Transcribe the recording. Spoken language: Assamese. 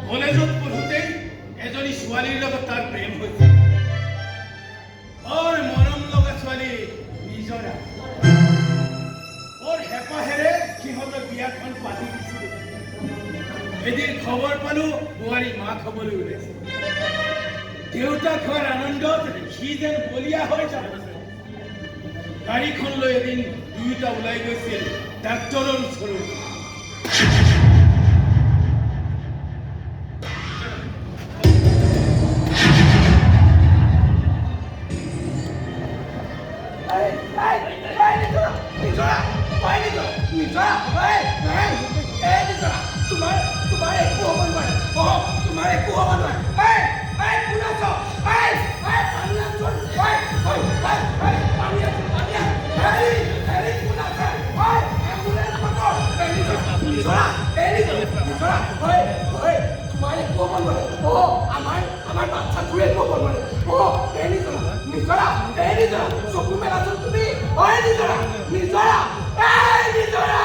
কলেজত পঢ়োতে এজনী ছোৱালীৰ লগত তাৰ প্ৰেম হৈছিল বৰ মৰম লগা ছোৱালী নিজৰা বৰ হেঁপাহেৰে সিহঁতৰ বিয়াখন পাতি দিছিল এদিন খবৰ পালো বোৱাৰী মাক হবলৈ ওলাইছে দেউতাক হোৱাৰ আনন্দত সি যেন বলিয়া হৈ যাব গাড়ীখন লৈ এদিন দুয়োটা ওলাই গৈছিল ডাক্তৰৰ ওচৰলৈ চকু মেলাচোন তুমি নিজৰা